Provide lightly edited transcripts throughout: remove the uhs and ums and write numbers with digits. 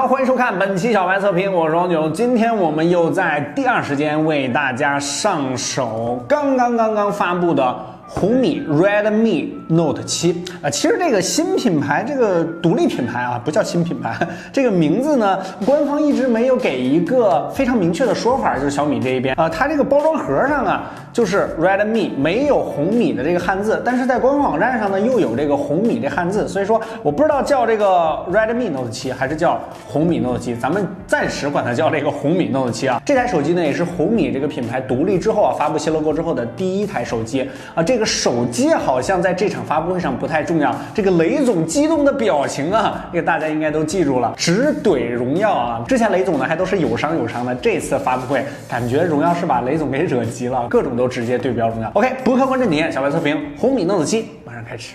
好，欢迎收看本期小白测评，我是王九。今天我们又在第二时间为大家上手刚刚发布的红米 Redmi Note 7其实这个新品牌，这个独立品牌啊，不叫新品牌，这个名字呢，官方一直没有给一个非常明确的说法，就是小米这一边它这个包装盒上啊，就是 Redmi 没有红米的这个汉字，但是在官方网站上呢又有这个红米这汉字，所以说我不知道叫这个 Redmi Note 7还是叫红米 Note 7，咱们暂时管它叫这个红米 Note 7啊。这台手机呢也是红米这个品牌独立之后发布新 logo 之后的第一台手机这个手机好像在这场发布会上不太重要，这个雷总激动的表情啊，这个大家应该都记住了，直怼荣耀啊。之前雷总呢还都是有伤的，这次发布会感觉荣耀是把雷总给惹急了，各种都直接对标荣耀。OK， 不客观正题，小白测评，红米 Note 7马上开始。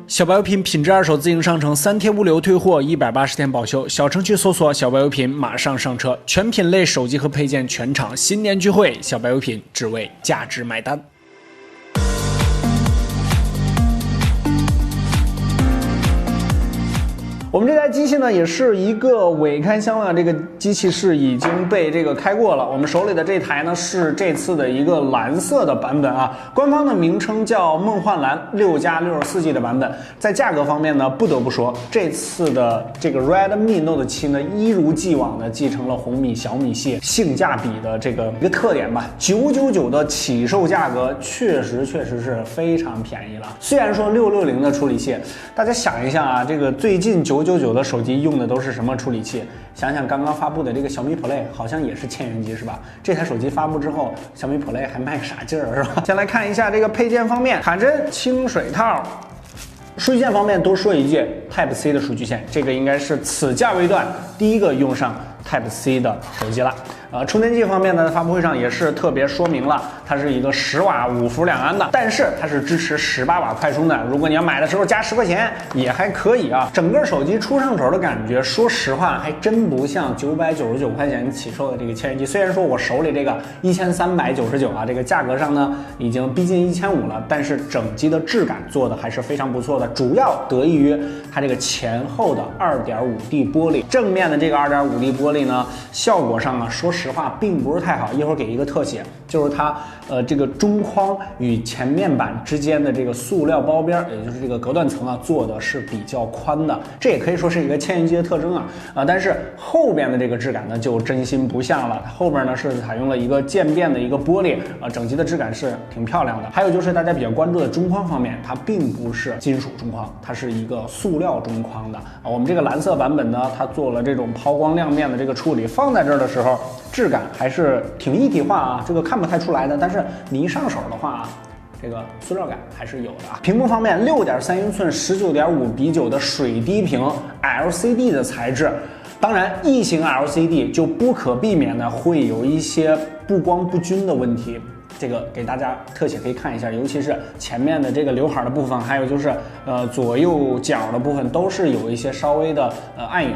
小白优品品质二手自营商城，3天物流退货，180天保修。小程序搜索小白优品，马上上车。全品类手机和配件全场新年聚会，小白优品只为价值买单。我们这台机器呢，也是一个伪开箱了，这个机器是已经被这个开过了。我们手里的这台呢，是这次的一个蓝色的版本啊，官方的名称叫梦幻蓝6+64G 的版本。在价格方面呢，不得不说，这次的这个 Redmi Note 7呢，一如既往的继承了红米、小米系性价比的这个一个特点吧。999的起售价格确实是非常便宜了。虽然说660的处理器，大家想一下啊，这个最近999的手机用的都是什么处理器？想想刚刚发布的这个小米 Play， 好像也是千元机是吧？这台手机发布之后，小米 Play 还卖啥劲儿是吧？先来看一下这个配件方面，卡针、清水套。数据线方面多说一句 ，Type C 的数据线，这个应该是此价位段第一个用上 Type C 的手机了。充电器方面呢，发布会上也是特别说明了，它是一个10瓦5伏2安的，但是它是支持18瓦快充的。如果你要买的时候加10块钱也还可以啊。整个手机出上手的感觉，说实话还真不像999块钱起售的这个千元机。虽然说我手里这个1399啊，这个价格上呢已经逼近1500了，但是整机的质感做的还是非常不错的，主要得益于它这个前后的 2.5D 玻璃。正面的这个 2.5D 玻璃呢，效果上啊，说实话并不是太好，一会儿给一个特写，就是它这个中框与前面板之间的这个塑料包边，也就是这个隔断层啊，做的是比较宽的，这也可以说是一个千元机的特征啊。但是后边的这个质感呢，就真心不像了，它后边呢是采用了一个渐变的一个玻璃整机的质感是挺漂亮的。还有就是大家比较关注的中框方面，它并不是金属中框，它是一个塑料中框的我们这个蓝色版本呢，它做了这种抛光亮面的这个处理，放在这儿的时候质感还是挺一体化啊，这个看不太出来的，但是你一上手的话这个塑料感还是有的啊。屏幕方面，6.3英寸19.5:9的水滴屏 LCD 的材质，当然异形 LCD 就不可避免的会有一些不光不均的问题。这个给大家特写可以看一下，尤其是前面的这个刘海的部分，还有就是左右角的部分都是有一些稍微的暗影。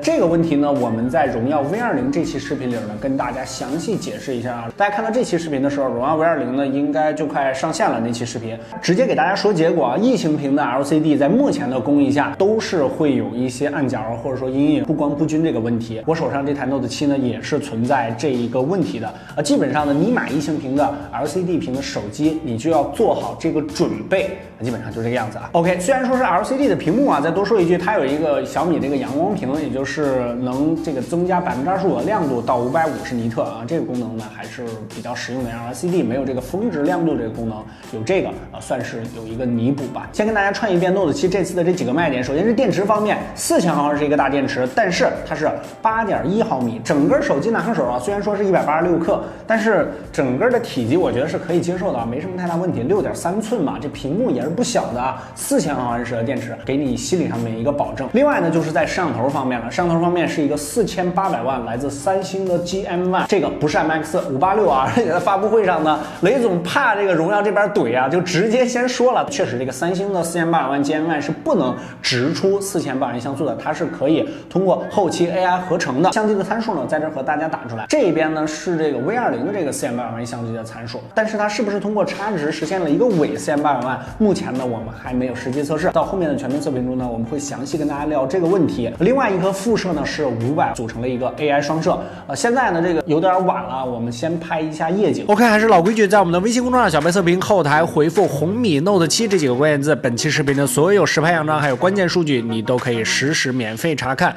这个问题呢，我们在荣耀 V20 这期视频里呢跟大家详细解释一下啊。大家看到这期视频的时候，荣耀 V20 呢应该就快上线了，那期视频直接给大家说结果啊。异形屏的 LCD 在目前的工艺下都是会有一些暗角或者说阴影不光不均这个问题。我手上这台 Note 7呢也是存在这一个问题的基本上呢，你买异形屏的 LCD 屏的手机，你就要做好这个准备，基本上就这个样子啊。OK， 虽然说是 LCD 的屏幕啊，再多说一句，它有一个小米这个阳光屏，也就是能这个增加25%的亮度到550尼特啊，这个功能呢还是比较实用的。让 LCD 没有这个峰值亮度这个功能，有这个算是有一个弥补吧。先跟大家串一遍 Note 7这次的这几个卖点。首先是电池方面，4000毫安是一个大电池，但是它是8.1毫米，整个手机拿上手啊，虽然说是186克，但是整个的体积我觉得是可以接受的，没什么太大问题。6.3寸嘛，这屏幕也是不小的啊，4000毫安时的电池，给你心理上面一个保证。另外呢，就是在摄像头方面了，摄像头方面是一个4800万来自三星的 GM1， 这个不是 MX586啊，而且在发布会上呢，雷总怕这个荣耀这边怼啊，就直接先说了，确实这个三星的4800万 GM1 是不能直出4800万像素的，它是可以通过后期 AI 合成的。相机的参数呢，在这和大家打出来，这边呢是这个 V20的这个4800万相机的参数，但是它是不是通过差值实现了一个伪4800万？目前呢，我们还没有实际测试，到后面的全面测评中呢，我们会详细跟大家聊这个问题。另外一颗副摄呢是500，组成了一个 AI 双摄。现在呢这个有点晚了，我们先拍一下夜景。OK， 还是老规矩，在我们的微信公众号小白测评后台回复红米 Note 7这几个关键字，本期视频的所有实拍样张还有关键数据，你都可以实时免费查看。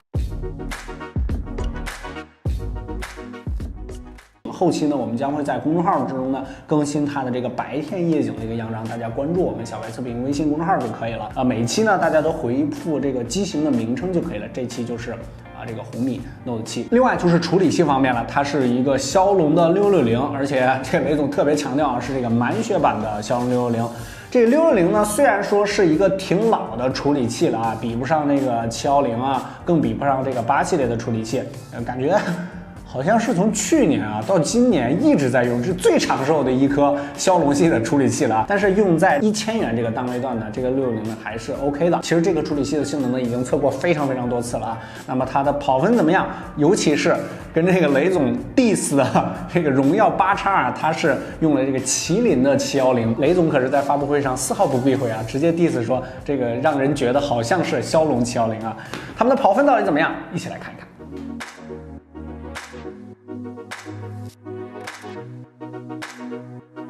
后期呢，我们将会在公众号之中呢更新它的这个白天夜景的一个样张，大家关注我们小白测评微信公众号就可以了。每一期呢大家都回复这个机型的名称就可以了。这期就是这个红米 Note 7。另外就是处理器方面了，它是一个骁龙的660，而且这个雷总特别强调是这个满血版的骁龙660。这个660呢，虽然说是一个挺老的处理器了啊，比不上那个710啊，更比不上这个8系列的处理器，感觉好像是从去年啊到今年一直在用，是最长寿的一颗骁龙系的处理器了。但是用在1000元这个档位段的这个660呢还是 OK 的。其实这个处理器的性能呢已经测过非常多次了啊。那么它的跑分怎么样？尤其是跟这个雷总 diss 的这个荣耀8X啊，它是用了这个麒麟的710。雷总可是在发布会上丝毫不避讳啊，直接 diss 说这个让人觉得好像是骁龙710啊。他们的跑分到底怎么样？一起来看一看。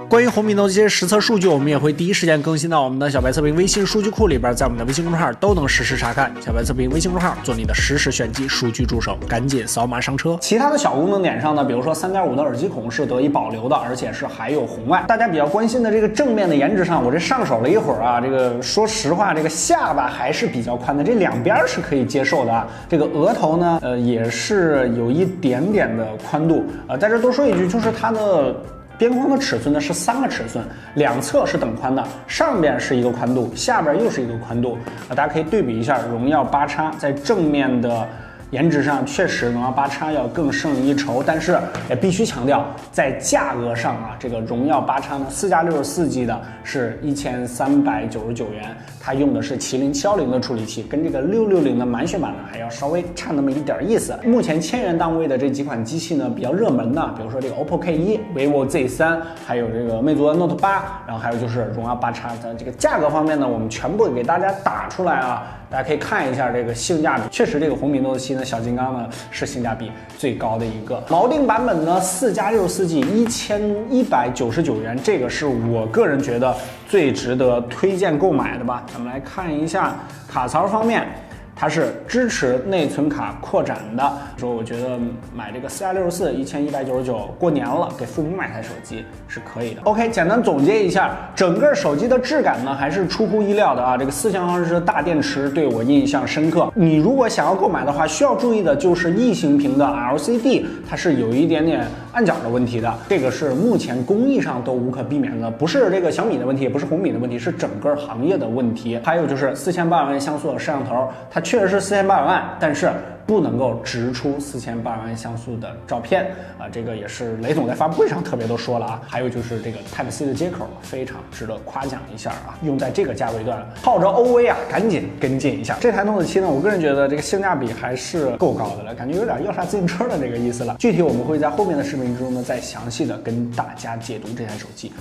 关于红米 Note 7实测数据，我们也会第一时间更新到我们的小白测评微信数据库里边，在我们的微信公众号都能实时查看。小白测评微信公众号，做你的实时选机数据助手，赶紧扫码上车。其他的小功能点上呢，比如说3.5的耳机孔是得以保留的，而且是还有红外。大家比较关心的这个正面的颜值上，我这上手了一会儿啊，这个说实话，这个下巴还是比较宽的，这两边是可以接受的啊。这个额头呢，也是有一点点的宽度。在这多说一句，就是它的边框的尺寸呢是3个尺寸，两侧是等宽的，上边是一个宽度，下边又是一个宽度。大家可以对比一下，荣耀8X在正面的颜值上确实荣耀8X要更胜一筹，但是也必须强调，在价格上啊，这个荣耀8X呢4+64G 的是1399元，它用的是麒麟710的处理器，跟这个660的满血版呢还要稍微差那么一点意思。目前1000元档位的这几款机器呢比较热门的，比如说这个 OPPO K1、vivo Z3，还有这个魅族的 Note 8，然后还有就是荣耀8X的这个价格方面呢，我们全部给大家打出来啊。大家可以看一下这个性价比，确实这个红米 Note 7呢，小金刚呢是性价比最高的一个。锚定版本呢4+64G 1199元，这个是我个人觉得最值得推荐购买的吧。咱们来看一下卡槽方面。它是支持内存卡扩展的，说我觉得买这个4+64 1199过年了，给父母买台手机是可以的。OK， 简单总结一下，整个手机的质感呢还是出乎意料的啊。这个4000毫安时大电池对我印象深刻。你如果想要购买的话，需要注意的就是异形屏的 LCD， 它是有一点点暗角的问题的，这个是目前工艺上都无可避免的，不是这个小米的问题，也不是红米的问题，是整个行业的问题。还有就是4800万像素的摄像头，它确实是4800万，但是不能够直出4800万像素的照片啊，这个也是雷总在发布会上特别都说了啊。还有就是这个 Type-C 的接口非常值得夸奖一下啊，用在这个价位段，号召 OV 啊赶紧跟进一下。这台 Note 7呢，我个人觉得这个性价比还是够高的了，感觉有点要啥自行车的这个意思了。具体我们会在后面的视频之中呢，再详细的跟大家解读这台手机。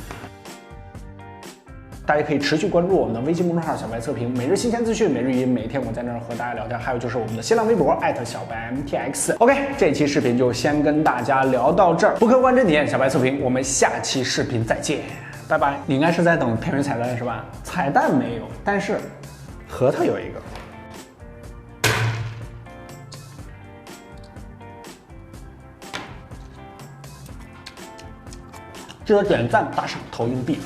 大家可以持续关注我们的微信公众号小白测评，每日新鲜资讯，每日语音，每天我在那儿和大家聊天。还有就是我们的新浪微博小白 MTX。OK， 这期视频就先跟大家聊到这儿，不客观真点，小白测评，我们下期视频再见，拜拜。你应该是在等片尾彩蛋是吧？彩蛋没有，但是核桃有一个。记得点赞、打赏、投硬币。